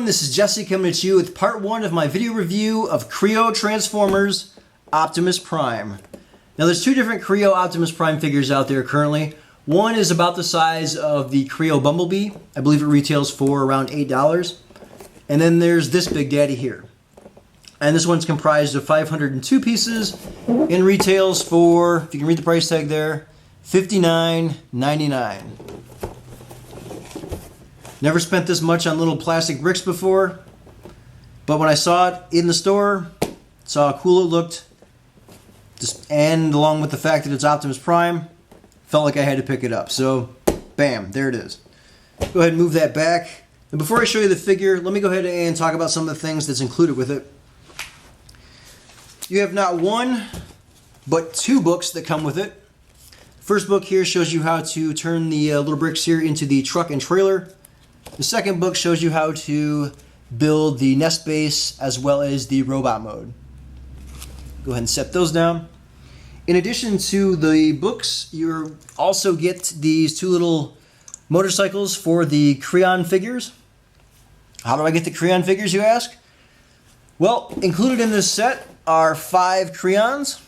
everyone, this is Jesse coming to you with part 1 of my video review of Kre-O Transformers Optimus Prime. Now there's 2 different Kre-O Optimus Prime figures out there currently. One is about the size of the Kre-O Bumblebee. I believe it retails for around $8. And then there's this big daddy here. And this one's comprised of 502 pieces and retails for, if you can read the price tag there, $59.99. Never spent this much on little plastic bricks before, but when I saw it in the store, saw how cool it looked, and along with the fact that it's Optimus Prime, felt like I had to pick it up. So, bam, there it is. Go ahead and move that back. And before I show you the figure, let me go ahead and talk about some of the things that's included with it. You have not one, but 2 books that come with it. First book here shows you how to turn the little bricks here into the truck and trailer. The second book shows you how to build the nest base as well as the robot mode. Go ahead and set those down. In addition to the books, you also get these 2 little motorcycles for the Kreon figures. How do I get the Kreon figures, you ask? Well, included in this set are 5 Kreons.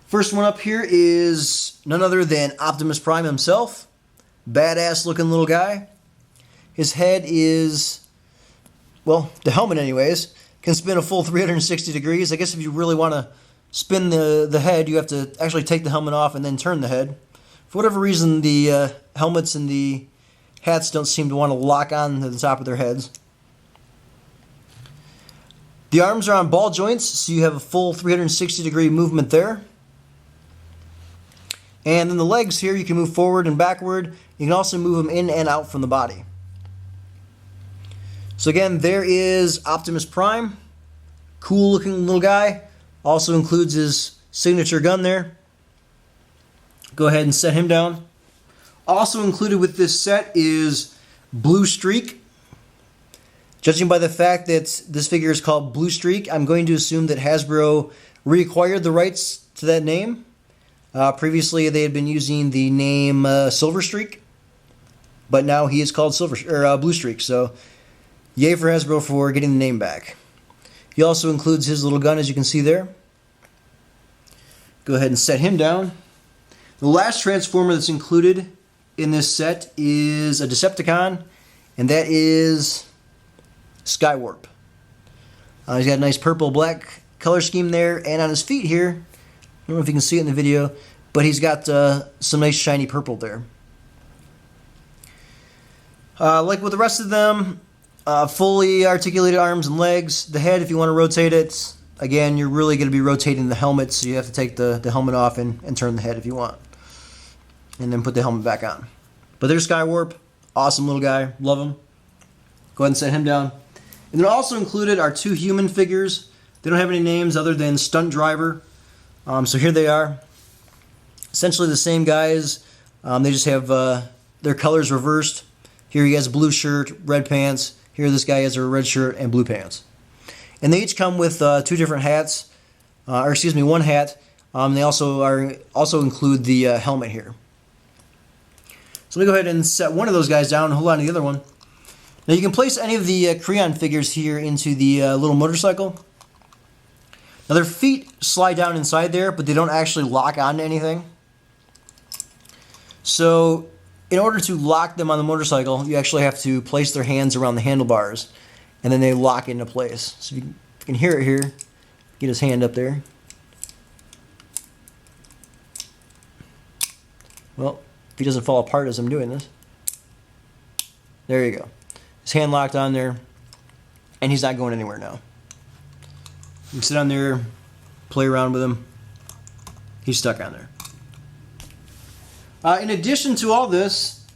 First one up here is none other than Optimus Prime himself. Badass looking little guy. His head is, well, the helmet anyways, can spin a full 360 degrees. I guess if you really want to spin the head, you have to actually take the helmet off and then turn the head. For whatever reason, the helmets and the hats don't seem to want to lock on to the top of their heads. The arms are on ball joints, so you have a full 360 degree movement there. And then the legs here, you can move forward and backward. You can also move them in and out from the body. So again, there is Optimus Prime. Cool looking little guy. Also includes his signature gun there. Go ahead and set him down. Also included with this set is Blue Streak. Judging by the fact that this figure is called Blue Streak, I'm going to assume that Hasbro reacquired the rights to that name. Previously, they had been using the name Silver Streak, but now he is called Blue Streak. So, yay for Hasbro for getting the name back. He also includes his little gun, as you can see there. Go ahead and set him down. The last Transformer that's included in this set is a Decepticon, and that is Skywarp. He's got a nice purple-black color scheme there, and on his feet here, I don't know if you can see it in the video, but he's got some nice shiny purple there. Like with the rest of them, fully articulated arms and legs. The head, if you want to rotate it, again, you're really going to be rotating the helmet, so you have to take the helmet off and turn the head if you want. And then put the helmet back on. But there's Skywarp. Awesome little guy. Love him. Go ahead and set him down. And then also included are 2 human figures. They don't have any names other than Stunt Driver. So here they are. Essentially the same guys. They just have their colors reversed. Here he has a blue shirt, red pants. Here this guy has a red shirt and blue pants. And they each come with 2 different hats. Or excuse me, 1 hat. They also include the helmet here. So let me go ahead and set one of those guys down and hold on to the other one. Now you can place any of the Kreon figures here into the little motorcycle. Now their feet slide down inside there, but they don't actually lock onto anything. So in order to lock them on the motorcycle, you actually have to place their hands around the handlebars, and then they lock into place. So if you can hear it here, get his hand up there. Well, if he doesn't fall apart as I'm doing this. There you go. His hand locked on there, and he's not going anywhere now. You can sit on there, play around with him. He's stuck on there. In addition to all this,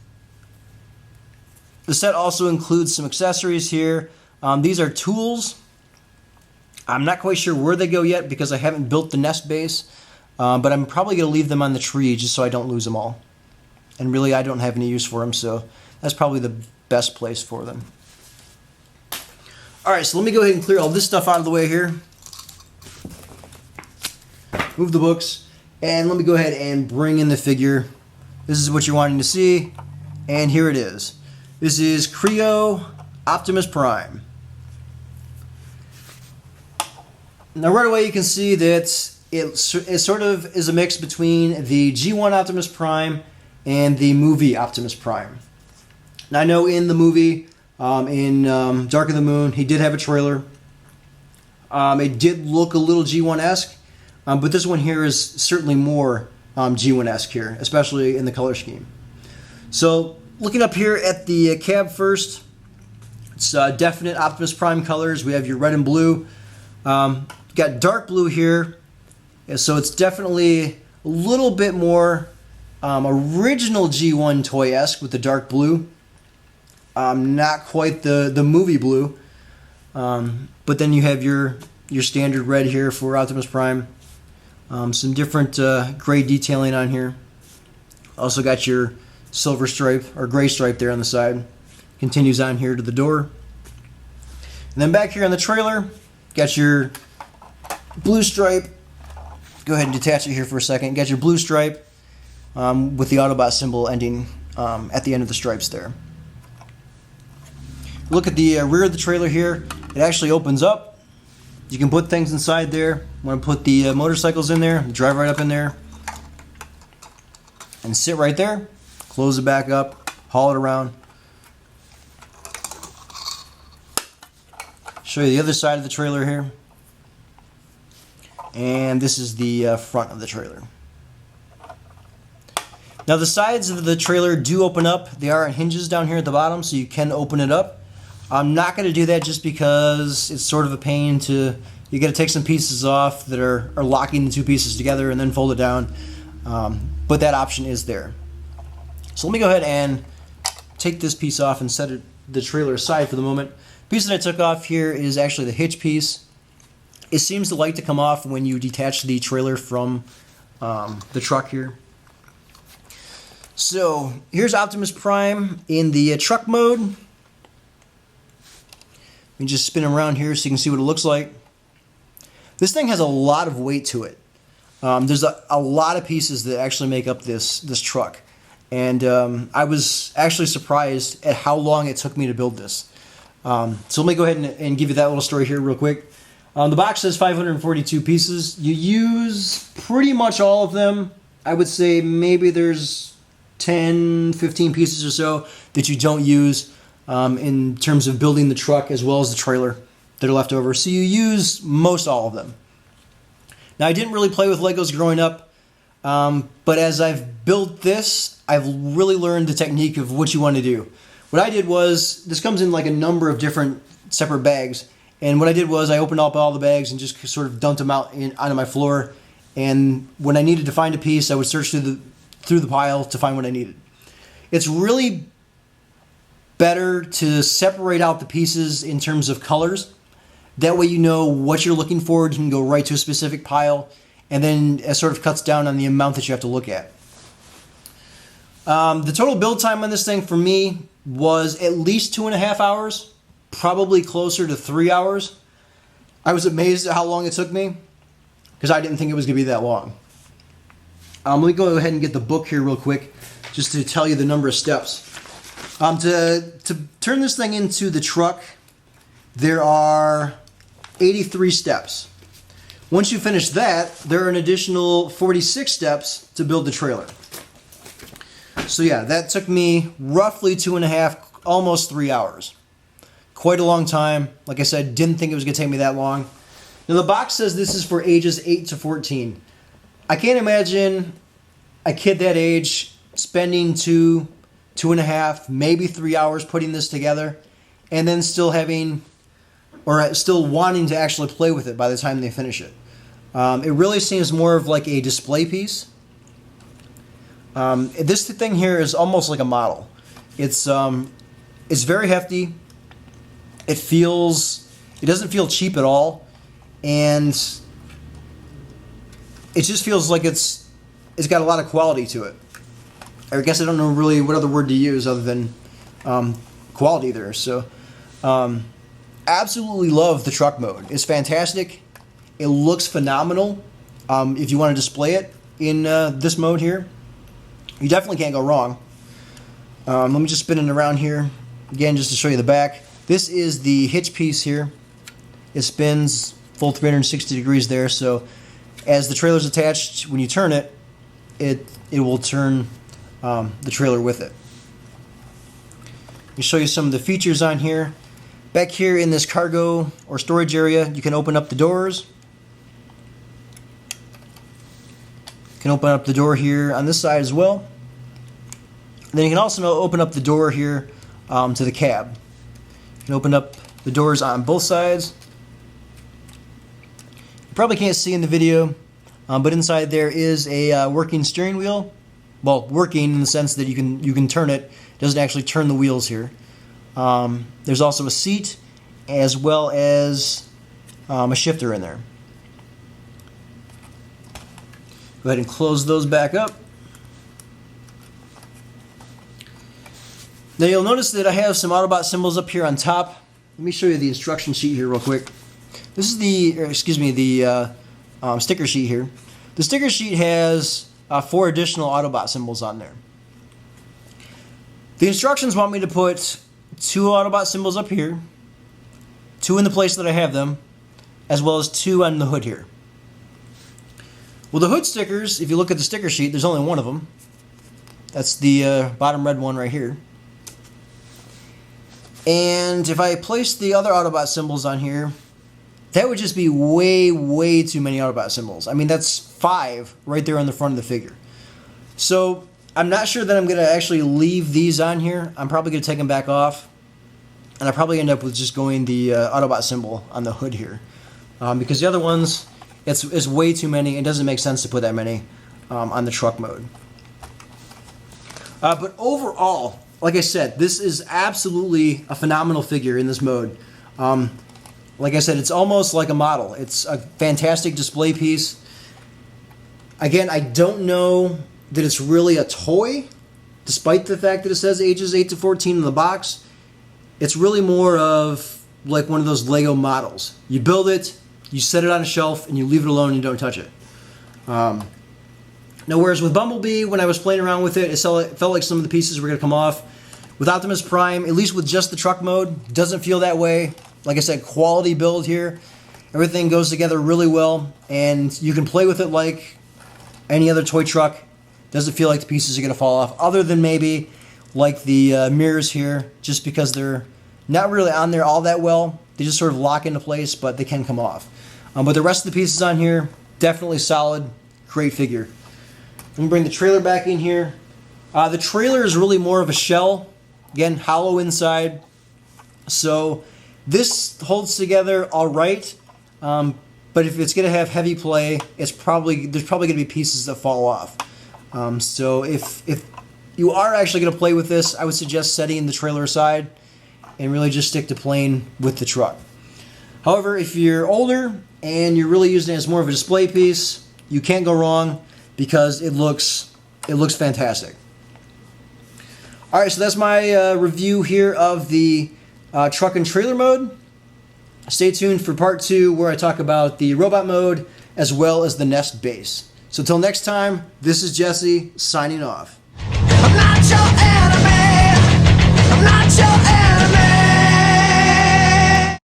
the set also includes some accessories here. These are tools. I'm not quite sure where they go yet because I haven't built the nest base, but I'm probably going to leave them on the tree just so I don't lose them all. And really, I don't have any use for them, so that's probably the best place for them. Alright, so let me go ahead and clear all this stuff out of the way here. Move the books, and let me go ahead and bring in the figure. This is what you're wanting to see, and here it is. This is Kre-O Optimus Prime. Now right away you can see that it sort of is a mix between the G1 Optimus Prime and the movie Optimus Prime. Now I know in the movie, in Dark of the Moon, he did have a trailer. It did look a little G1-esque, but this one here is certainly more G1-esque here, especially in the color scheme. So looking up here at the cab first, it's definite Optimus Prime colors. We have your red and blue. Got dark blue here, so it's definitely a little bit more original G1 toy-esque with the dark blue. Not quite the movie blue, but then you have your standard red here for Optimus Prime. Some different gray detailing on here. Also got your silver stripe or gray stripe there on the side. Continues on here to the door. And then back here on the trailer, got your blue stripe. Go ahead and detach it here for a second. Got your blue stripe with the Autobot symbol ending at the end of the stripes there. Look at the rear of the trailer here. It actually opens up. You can put things inside there. Want to put the motorcycles in there, drive right up in there, and sit right there. Close it back up, haul it around. Show you the other side of the trailer here. And this is the front of the trailer. Now the sides of the trailer do open up. They are on hinges down here at the bottom, so you can open it up. I'm not going to do that just because it's sort of a pain to... You got to take some pieces off that are locking the two pieces together and then fold it down. But that option is there. So let me go ahead and take this piece off and set the trailer aside for the moment. The piece that I took off here is actually the hitch piece. It seems to like to come off when you detach the trailer from the truck here. So here's Optimus Prime in the truck mode. Let me just spin him around here so you can see what it looks like. This thing has a lot of weight to it. There's a lot of pieces that actually make up this truck. And I was actually surprised at how long it took me to build this. So let me go ahead and give you that little story here real quick. The box says 542 pieces. You use pretty much all of them. I would say maybe there's 10, 15 pieces or so that you don't use in terms of building the truck as well as the trailer that are left over. So you use most all of them. Now I didn't really play with Legos growing up, but as I've built this, I've really learned the technique of what you want to do. What I did was, this comes in like a number of different separate bags, and what I did was I opened up all the bags and just sort of dumped them out onto my floor, and when I needed to find a piece, I would search through the pile to find what I needed. It's really better to separate out the pieces in terms of colors. That way you know what you're looking for. You can go right to a specific pile, and then it sort of cuts down on the amount that you have to look at. The total build time on this thing for me was at least 2.5 hours, probably closer to 3 hours. I was amazed at how long it took me because I didn't think it was going to be that long. Let me go ahead and get the book here real quick just to tell you the number of steps. To turn this thing into the truck, there are 83 steps. Once you finish that, there are an additional 46 steps to build the trailer. So yeah, that took me roughly 2.5, almost 3 hours. Quite a long time. Like I said, didn't think it was going to take me that long. Now the box says this is for ages 8 to 14. I can't imagine a kid that age spending 2.5, maybe 3 hours putting this together, and then still having, or still wanting to actually play with it by the time they finish it. It really seems more of like a display piece. This thing here is almost like a model. It's very hefty. It doesn't feel cheap at all, and it just feels like it's got a lot of quality to it. I guess I don't know really what other word to use other than quality there. So, absolutely love the truck mode. It's fantastic. It looks phenomenal. If you want to display it in this mode here, you definitely can't go wrong. Let me just spin it around here again just to show you the back. This is the hitch piece here. It spins full 360 degrees there, so as the trailer's attached, when you turn it, it will turn the trailer with it. Let me show you some of the features on here. Back here in this cargo or storage area, you can open up the doors. You can open up the door here on this side as well. And then you can also open up the door here to the cab. You can open up the doors on both sides. You probably can't see in the video, but inside there is a working steering wheel. Well, working in the sense that you can turn it. It doesn't actually turn the wheels here. There's also a seat as well as a shifter in there. Go ahead and close those back up. Now you'll notice that I have some Autobot symbols up here on top. Let me show you the instruction sheet here real quick. This is the sticker sheet here. The sticker sheet has 4 additional Autobot symbols on there. The instructions want me to put 2 Autobot symbols up here, 2 in the place that I have them, as well as 2 on the hood here. Well, the hood stickers, if you look at the sticker sheet, there's only one of them. That's the bottom red one right here. And if I place the other Autobot symbols on here, that would just be way too many Autobot symbols. I mean, that's 5 right there on the front of the figure. So I'm not sure that I'm going to actually leave these on here. I'm probably going to take them back off. And I'll probably end up with just going the Autobot symbol on the hood here. Because the other ones, it's way too many. It doesn't make sense to put that many on the truck mode. But overall, like I said, this is absolutely a phenomenal figure in this mode. Like I said, it's almost like a model. It's a fantastic display piece. Again, I don't know that it's really a toy, despite the fact that it says ages 8 to 14 in the box. It's really more of like one of those Lego models. You build it, you set it on a shelf, and you leave it alone and you don't touch it. Now, whereas with Bumblebee, when I was playing around with it, it felt like some of the pieces were going to come off. With Optimus Prime, at least with just the truck mode, it doesn't feel that way. Like I said, quality build here. Everything goes together really well, and you can play with it like any other toy truck. Doesn't feel like the pieces are going to fall off, other than maybe like the mirrors here, just because they're not really on there all that well. They just sort of lock into place, but they can come off. But the rest of the pieces on here, definitely solid, great figure. Let me bring the trailer back in here. The trailer is really more of a shell. Again, hollow inside. So this holds together all right. But if it's going to have heavy play, there's probably going to be pieces that fall off. So if you are actually going to play with this, I would suggest setting the trailer aside and really just stick to playing with the truck. However, if you're older and you're really using it as more of a display piece, you can't go wrong because it looks fantastic. All right, so that's my review here of the truck and trailer mode. Stay tuned for part 2 where I talk about the robot mode as well as the Nest base. So until next time, this is Jesse signing off. I'm not your enemy. I'm not your enemy.